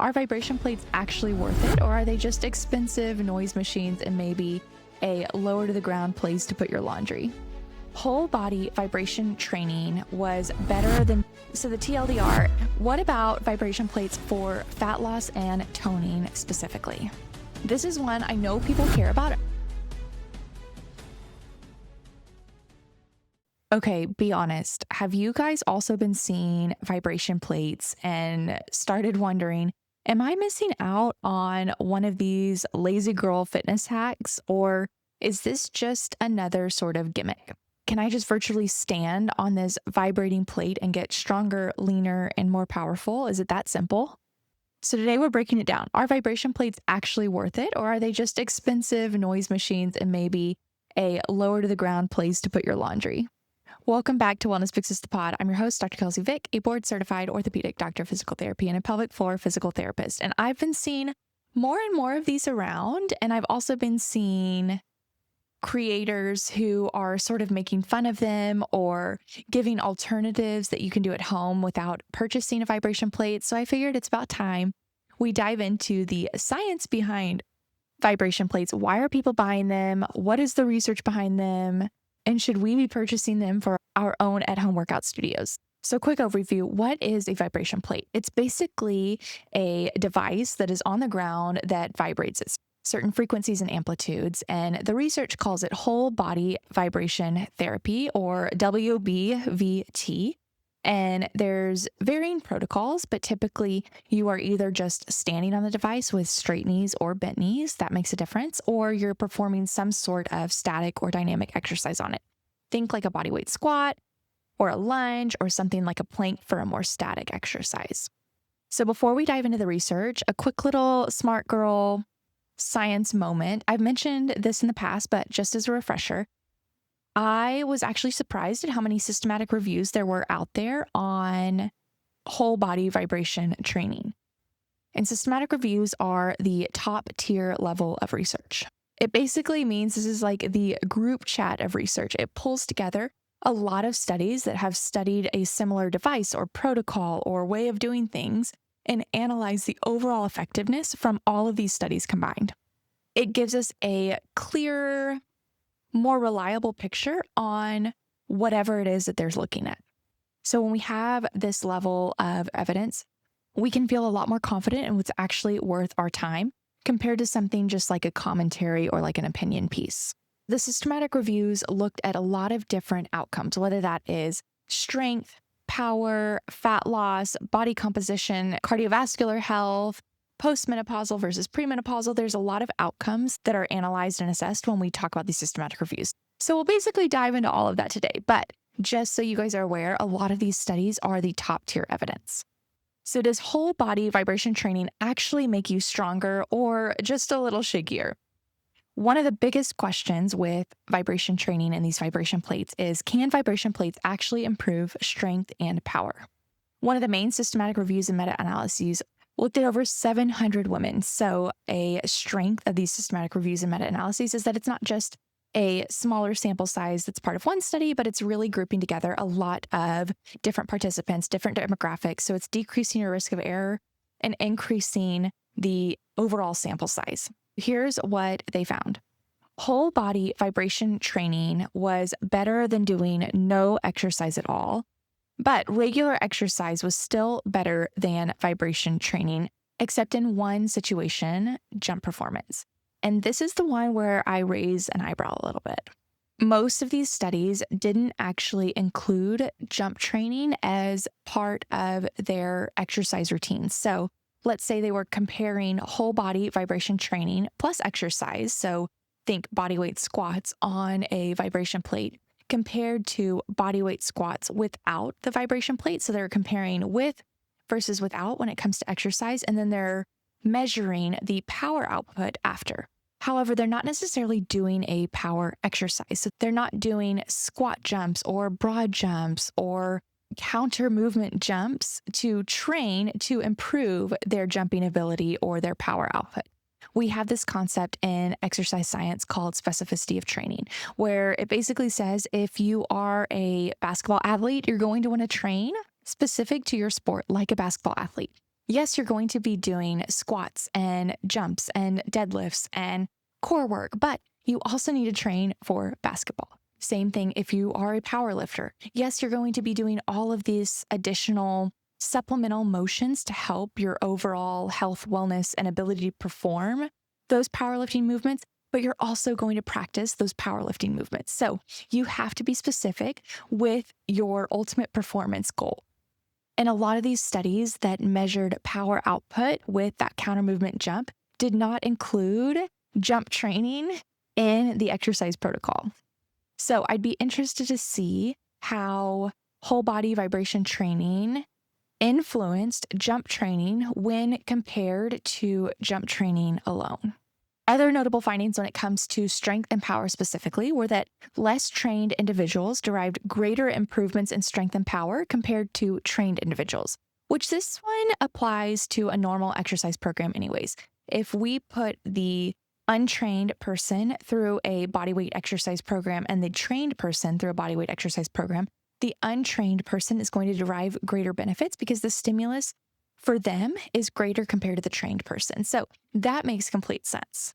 Are vibration plates actually worth it, or are they just expensive noise machines and maybe a lower to the ground place to put your laundry? Whole body vibration training was better than, so the TLDR, what about vibration plates for fat loss and toning specifically? This is one I know people care about. Okay, be honest. Have you guys also been seeing vibration plates and started wondering, am I missing out on one of these lazy girl fitness hacks, or is this just another sort of gimmick? Can I just virtually stand on this vibrating plate and get stronger, leaner, and more powerful? Is it that simple? So today we're breaking it down. Are vibration plates actually worth it, or are they just expensive noise machines and maybe a lower to the ground place to put your laundry? Welcome back to Wellness Fixes the Pod. I'm your host, Dr. Kelsy Vick, a board-certified orthopedic doctor of physical therapy and a pelvic floor physical therapist. And I've been seeing more and more of these around, and I've also been seeing creators who are sort of making fun of them or giving alternatives that you can do at home without purchasing a vibration plate. So I figured it's about time we dive into the science behind vibration plates. Why are people buying them? What is the research behind them? And should we be purchasing them for our own at-home workout studios? So quick overview, what is a vibration plate? It's basically a device that is on the ground that vibrates at certain frequencies and amplitudes. And the research calls it whole body vibration therapy, or WBVT. And there's varying protocols, but typically you are either just standing on the device with straight knees or bent knees, that makes a difference, or you're performing some sort of static or dynamic exercise on it. Think like a bodyweight squat or a lunge or something like a plank for a more static exercise. So before we dive into the research, a quick little smart girl science moment. I've mentioned this in the past, but just as a refresher, I was actually surprised at how many systematic reviews there were out there on whole body vibration training. And systematic reviews are the top tier level of research. It basically means this is like the group chat of research. It pulls together a lot of studies that have studied a similar device or protocol or way of doing things and analyze the overall effectiveness from all of these studies combined. It gives us a clearer, more reliable picture on whatever it is that they're looking at. So when we have this level of evidence, we can feel a lot more confident in what's actually worth our time compared to something just like a commentary or like an opinion piece. The systematic reviews looked at a lot of different outcomes, whether that is strength, power, fat loss, body composition, cardiovascular health, postmenopausal versus premenopausal. There's a lot of outcomes that are analyzed and assessed when we talk about these systematic reviews. So we'll basically dive into all of that today. But just so you guys are aware, a lot of these studies are the top tier evidence. So does whole body vibration training actually make you stronger or just a little shakier? One of the biggest questions with vibration training and these vibration plates is, can vibration plates actually improve strength and power? One of the main systematic reviews and meta-analyses looked at over 700 women. So a strength of these systematic reviews and meta-analyses is that it's not just a smaller sample size that's part of one study, but it's really grouping together a lot of different participants, different demographics. So it's decreasing your risk of error and increasing the overall sample size. Here's what they found. Whole body vibration training was better than doing no exercise at all. But regular exercise was still better than vibration training, except in one situation, jump performance. And this is the one where I raise an eyebrow a little bit. Most of these studies didn't actually include jump training as part of their exercise routines. So let's say they were comparing whole body vibration training plus exercise. So think bodyweight squats on a vibration plate compared to bodyweight squats without the vibration plate. So they're comparing with versus without when it comes to exercise, and then they're measuring the power output after. However, they're not necessarily doing a power exercise. So they're not doing squat jumps or broad jumps or counter movement jumps to train to improve their jumping ability or their power output. We have this concept in exercise science called specificity of training, where it basically says if you are a basketball athlete, you're going to want to train specific to your sport like a basketball athlete. Yes, you're going to be doing squats and jumps and deadlifts and core work, but you also need to train for basketball. Same thing if you are a power lifter. Yes, you're going to be doing all of these additional supplemental motions to help your overall health, wellness, and ability to perform those powerlifting movements, but you're also going to practice those powerlifting movements. So you have to be specific with your ultimate performance goal. And a lot of these studies that measured power output with that counter movement jump did not include jump training in the exercise protocol. So I'd be interested to see how whole body vibration training influenced jump training when compared to jump training alone. Other notable findings when it comes to strength and power specifically were that less trained individuals derived greater improvements in strength and power compared to trained individuals, which this one applies to a normal exercise program anyways. If we put the untrained person through a bodyweight exercise program and the trained person through a bodyweight exercise program, the untrained person is going to derive greater benefits because the stimulus for them is greater compared to the trained person. So that makes complete sense.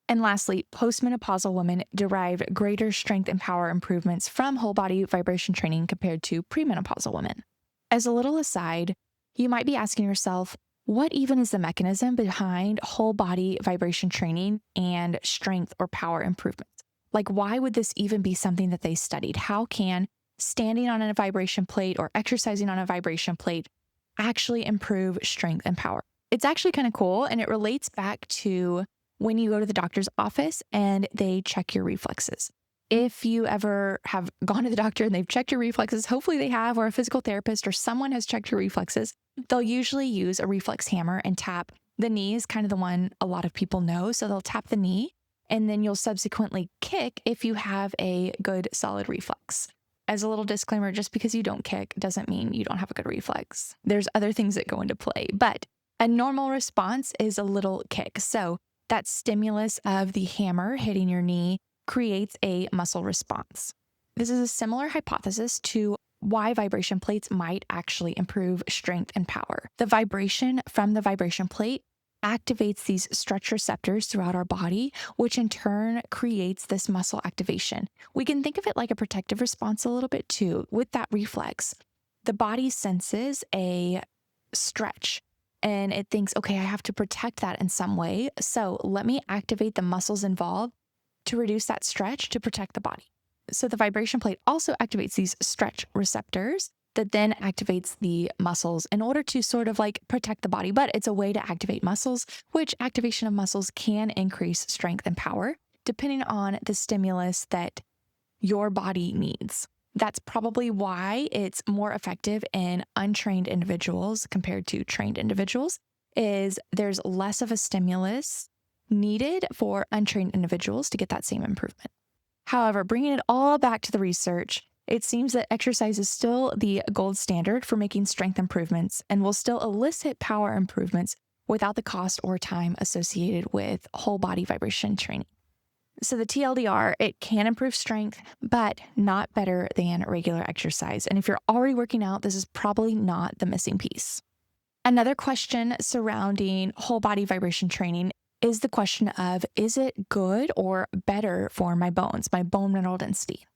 And lastly, postmenopausal women derive greater strength and power improvements from whole body vibration training compared to premenopausal women. As a little aside, you might be asking yourself, what even is the mechanism behind whole body vibration training and strength or power improvements? Like, why would this even be something that they studied? How can standing on a vibration plate or exercising on a vibration plate actually improve strength and power? It's actually kind of cool, and it relates back to when you go to the doctor's office and they check your reflexes. If you ever have gone to the doctor and they've checked your reflexes, hopefully they have, or a physical therapist or someone has checked your reflexes, they'll usually use a reflex hammer and tap. The knee is kind of the one a lot of people know. So they'll tap the knee and then you'll subsequently kick if you have a good solid reflex. As a little disclaimer, just because you don't kick doesn't mean you don't have a good reflex. There's other things that go into play, but a normal response is a little kick. So that stimulus of the hammer hitting your knee creates a muscle response. This is a similar hypothesis to why vibration plates might actually improve strength and power. The vibration from the vibration plate activates these stretch receptors throughout our body, which in turn creates this muscle activation. We can think of it like a protective response a little bit too. With that reflex, the body senses a stretch and it thinks, okay, I have to protect that in some way. So let me activate the muscles involved to reduce that stretch to protect the body. So the vibration plate also activates these stretch receptors that then activates the muscles in order to sort of like protect the body. But it's a way to activate muscles, which activation of muscles can increase strength and power depending on the stimulus that your body needs. That's probably why it's more effective in untrained individuals compared to trained individuals, is there's less of a stimulus needed for untrained individuals to get that same improvement. However, bringing it all back to the research, it seems that exercise is still the gold standard for making strength improvements and will still elicit power improvements without the cost or time associated with whole body vibration training. So the TLDR, it can improve strength, but not better than regular exercise. And if you're already working out, this is probably not the missing piece. Another question surrounding whole body vibration training is the question of, is it good or better for my bones, my bone mineral density?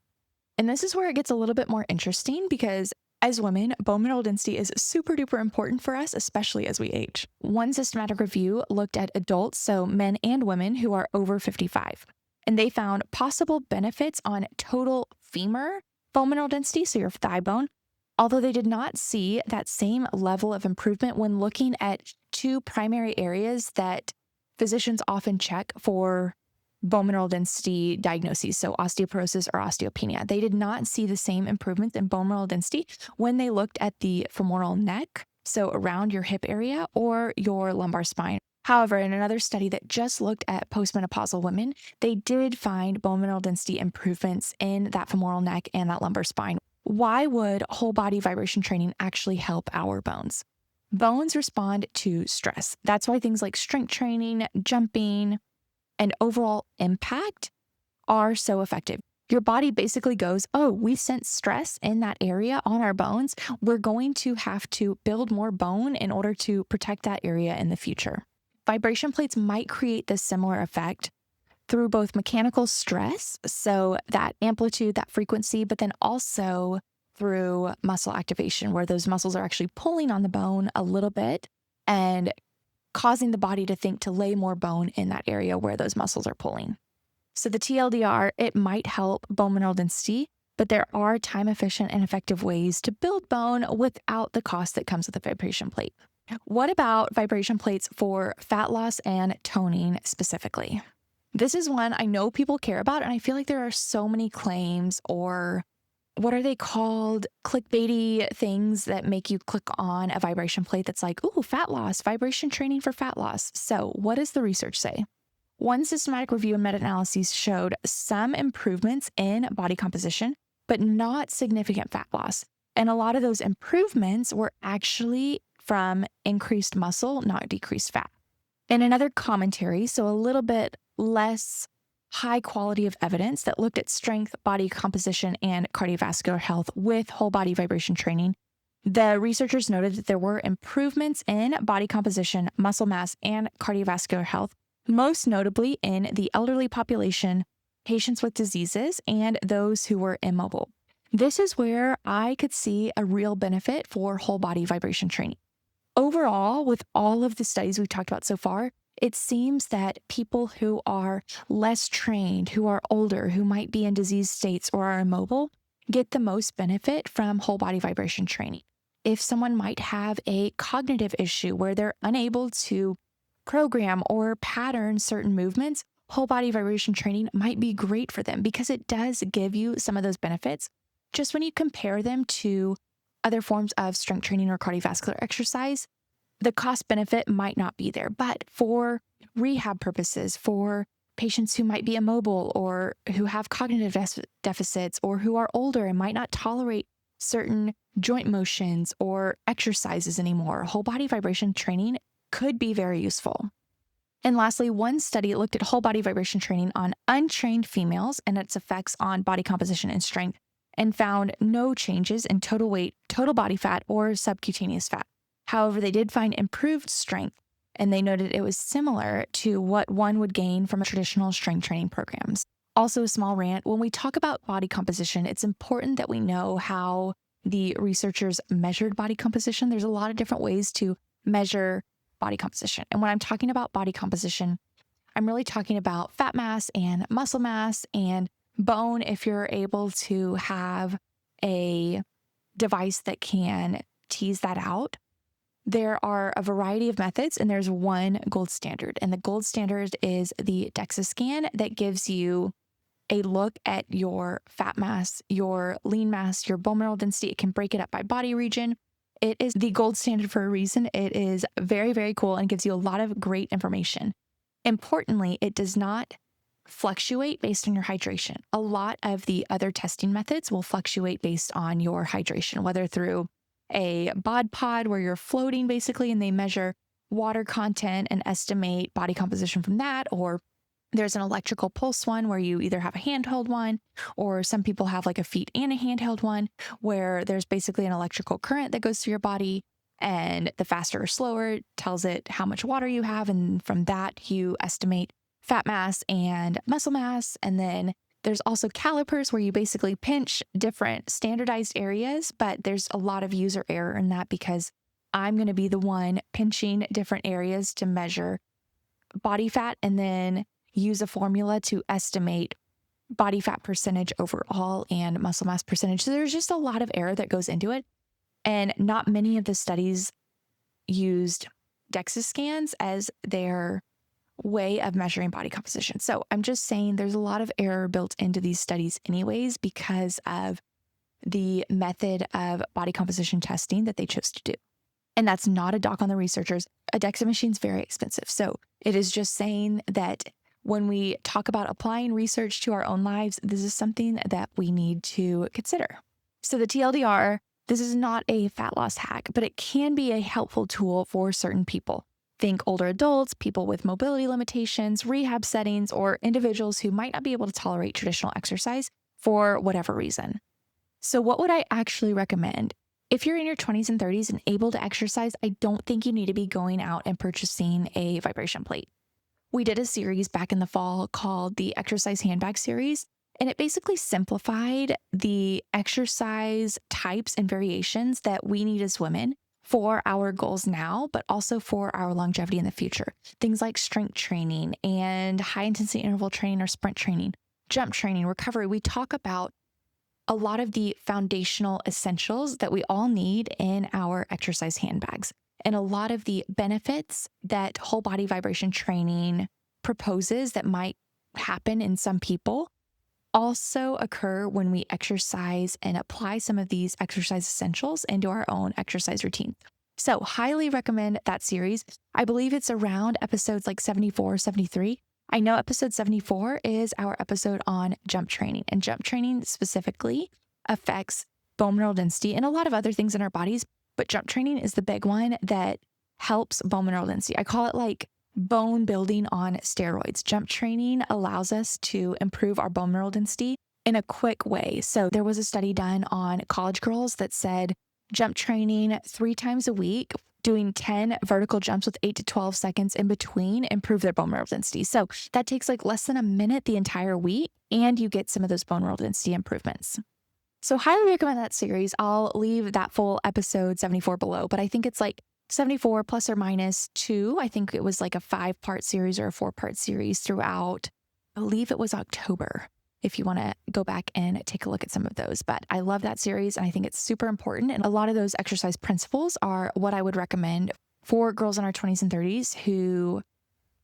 And this is where it gets a little bit more interesting because as women, bone mineral density is super duper important for us, especially as we age. One systematic review looked at adults, so men and women who are over 55. And they found possible benefits on total femur bone mineral density, so your thigh bone, although they did not see that same level of improvement when looking at two primary areas that physicians often check for bone mineral density diagnoses, so osteoporosis or osteopenia. They did not see the same improvements in bone mineral density when they looked at the femoral neck, so around your hip area, or your lumbar spine. However, in another study that just looked at postmenopausal women, they did find bone mineral density improvements in that femoral neck and that lumbar spine. Why would whole body vibration training actually help our bones? Bones respond to stress. That's why things like strength training, jumping, and overall impact are so effective. Your body basically goes, oh, we sense stress in that area on our bones. We're going to have to build more bone in order to protect that area in the future. Vibration plates might create this similar effect through both mechanical stress, so that amplitude, that frequency, but then also through muscle activation, where those muscles are actually pulling on the bone a little bit and causing the body to think to lay more bone in that area where those muscles are pulling. So the TLDR, it might help bone mineral density, but there are time efficient and effective ways to build bone without the cost that comes with a vibration plate. What about vibration plates for fat loss and toning specifically? This is one I know people care about, and I feel like there are so many claims, or what are they called? Clickbaity things that make you click on a vibration plate that's like, ooh, fat loss, vibration training for fat loss. So what does the research say? One systematic review and meta-analyses showed some improvements in body composition, but not significant fat loss. And a lot of those improvements were actually from increased muscle, not decreased fat. In another commentary, so a little bit less high quality of evidence that looked at strength, body composition, and cardiovascular health with whole body vibration training, the researchers noted that there were improvements in body composition, muscle mass, and cardiovascular health, most notably in the elderly population, patients with diseases, and those who were immobile. This is where I could see a real benefit for whole body vibration training. Overall, with all of the studies we've talked about so far, it seems that people who are less trained, who are older, who might be in disease states or are immobile, get the most benefit from whole body vibration training. If someone might have a cognitive issue where they're unable to program or pattern certain movements, whole body vibration training might be great for them because it does give you some of those benefits. Just when you compare them to other forms of strength training or cardiovascular exercise, the cost benefit might not be there. But for rehab purposes, for patients who might be immobile or who have cognitive deficits or who are older and might not tolerate certain joint motions or exercises anymore, whole body vibration training could be very useful. And lastly, one study looked at whole body vibration training on untrained females and its effects on body composition and strength, and found no changes in total weight, total body fat, or subcutaneous fat. However, they did find improved strength, and they noted it was similar to what one would gain from traditional strength training programs. Also, a small rant, when we talk about body composition, it's important that we know how the researchers measured body composition. There's a lot of different ways to measure body composition. And when I'm talking about body composition, I'm really talking about fat mass and muscle mass and bone, if you're able to have a device that can tease that out. There are a variety of methods, and there's one gold standard. And the gold standard is the DEXA scan that gives you a look at your fat mass, your lean mass, your bone mineral density. It can break it up by body region. It is the gold standard for a reason. It is very, very cool and gives you a lot of great information. Importantly, it does not fluctuate based on your hydration. A lot of the other testing methods will fluctuate based on your hydration, whether through a bod pod where you're floating basically and they measure water content and estimate body composition from that, or there's an electrical pulse one where you either have a handheld one, or some people have like a feet and a handheld one where there's basically an electrical current that goes through your body, and the faster or slower tells it how much water you have. And from that, you estimate fat mass and muscle mass. And then there's also calipers where you basically pinch different standardized areas, but there's a lot of user error in that because I'm going to be the one pinching different areas to measure body fat and then use a formula to estimate body fat percentage overall and muscle mass percentage. So there's just a lot of error that goes into it. And not many of the studies used DEXA scans as their way of measuring body composition. So I'm just saying there's a lot of error built into these studies anyways because of the method of body composition testing that they chose to do. And that's not a dock on the researchers. A DEXA machine is very expensive. So it is just saying that when we talk about applying research to our own lives, this is something that we need to consider. So the TLDR, this is not a fat loss hack, but it can be a helpful tool for certain people. Think older adults, people with mobility limitations, rehab settings, or individuals who might not be able to tolerate traditional exercise. for whatever reason. So what would I actually recommend? If you're in your 20s and 30s and able to exercise, I don't think you need to be going out and purchasing a vibration plate. We did a series back in the fall called the Exercise Handbag Series, and it basically simplified the exercise types and variations that we need as women for our goals now, but also for our longevity in the future. Things like strength training and high intensity interval training or sprint training, jump training, recovery. We talk about a lot of the foundational essentials that we all need in our exercise handbags, and a lot of the benefits that whole body vibration training proposes that might happen in some people also occur when we exercise and apply some of these exercise essentials into our own exercise routine. So highly recommend that series. I believe it's around episodes like 74, 73. I know episode 74 is our episode on jump training, and jump training specifically affects bone mineral density and a lot of other things in our bodies, but jump training is the big one that helps bone mineral density. I call it like bone building on steroids. Jump training allows us to improve our bone mineral density in a quick way. So there was a study done on college girls that said jump training 3 times a week, doing 10 vertical jumps with 8 to 12 seconds in between, improve their bone mineral density. So that takes like less than a minute the entire week, and you get some of those bone mineral density improvements. So highly recommend that series. I'll leave that full episode 74 below, but I think it's like 74 plus or minus 2. I think it was like a 5-part series or a 4-part series throughout, I believe it was October, if you want to go back and take a look at some of those. But I love that series, and I think it's super important. And a lot of those exercise principles are what I would recommend for girls in our 20s and 30s who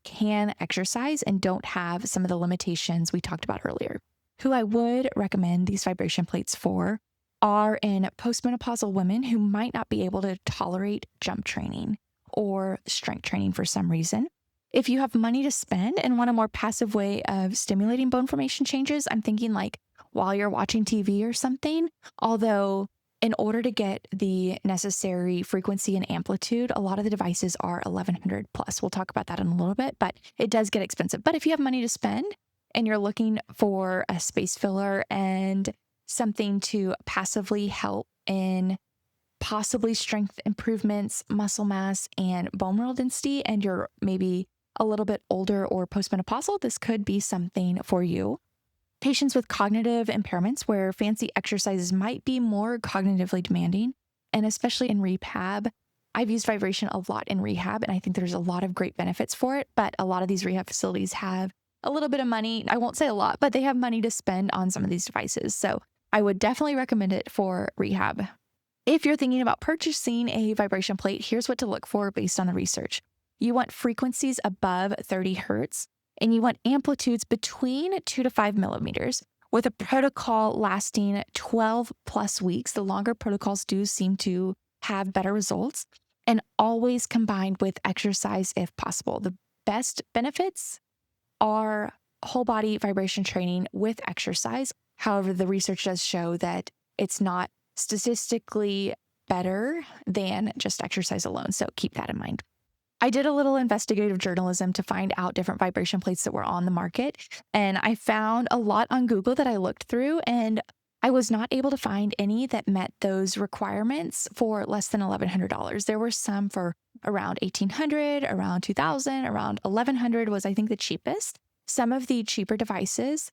can exercise and don't have some of the limitations we talked about earlier. Who I would recommend these vibration plates for are in postmenopausal women who might not be able to tolerate jump training or strength training for some reason. If you have money to spend and want a more passive way of stimulating bone formation changes, I'm thinking like while you're watching TV or something, although in order to get the necessary frequency and amplitude, a lot of the devices are 1100 plus. We'll talk about that in a little bit, but it does get expensive. But if you have money to spend and you're looking for a space filler and something to passively help in possibly strength improvements, muscle mass, and bone mineral density, and you're maybe a little bit older or postmenopausal, this could be something for you. Patients with cognitive impairments where fancy exercises might be more cognitively demanding, and especially in rehab. I've used vibration a lot in rehab, and I think there's a lot of great benefits for it, but a lot of these rehab facilities have a little bit of money. I won't say a lot, but they have money to spend on some of these devices. So I would definitely recommend it for rehab. If you're thinking about purchasing a vibration plate, here's what to look for based on the research. You want frequencies above 30 hertz, and you want amplitudes between 2 to 5 millimeters with a protocol lasting 12 plus weeks. The longer protocols do seem to have better results, and always combined with exercise if possible. The best benefits are whole body vibration training with exercise. However, the research does show that it's not statistically better than just exercise alone. So keep that in mind. I did a little investigative journalism to find out different vibration plates that were on the market. And I found a lot on Google that I looked through, and I was not able to find any that met those requirements for less than $1,100. There were some for around $1,800, around $2,000, around $1,100 was, I think, the cheapest. Some of the cheaper devices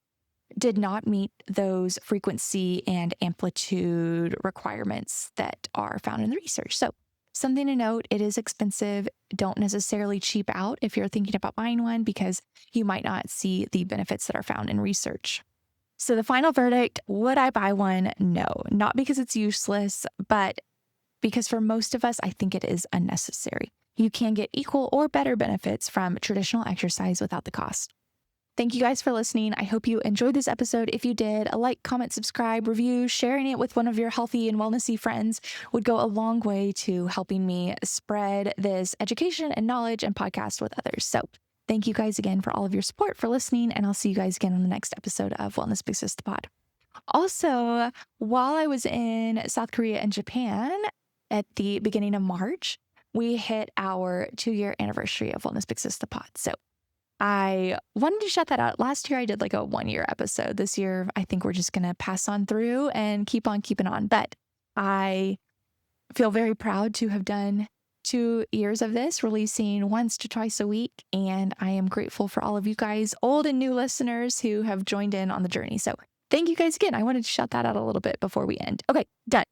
did not meet those frequency and amplitude requirements that are found in the research. So something to note, it is expensive. Don't necessarily cheap out if you're thinking about buying one, because you might not see the benefits that are found in research. So the final verdict, would I buy one? No, not because it's useless, but because for most of us, I think it is unnecessary. You can get equal or better benefits from traditional exercise without the cost. Thank you guys for listening. I hope you enjoyed this episode. If you did, a like, comment, subscribe, review, sharing it with one of your healthy and wellnessy friends would go a long way to helping me spread this education and knowledge and podcast with others. So thank you guys again for all of your support, for listening, and I'll see you guys again on the next episode of Wellness Big Sis the Pod. Also, while I was in South Korea and Japan at the beginning of March, we hit our 2-year anniversary of Wellness Big Sis the Pod. So I wanted to shout that out. Last year, I did like a 1 year episode. This year, I think we're just going to pass on through and keep on keeping on. But I feel very proud to have done 2 years of this, releasing once to twice a week. And I am grateful for all of you guys, old and new listeners who have joined in on the journey. So thank you guys again. I wanted to shout that out a little bit before we end. Okay, done.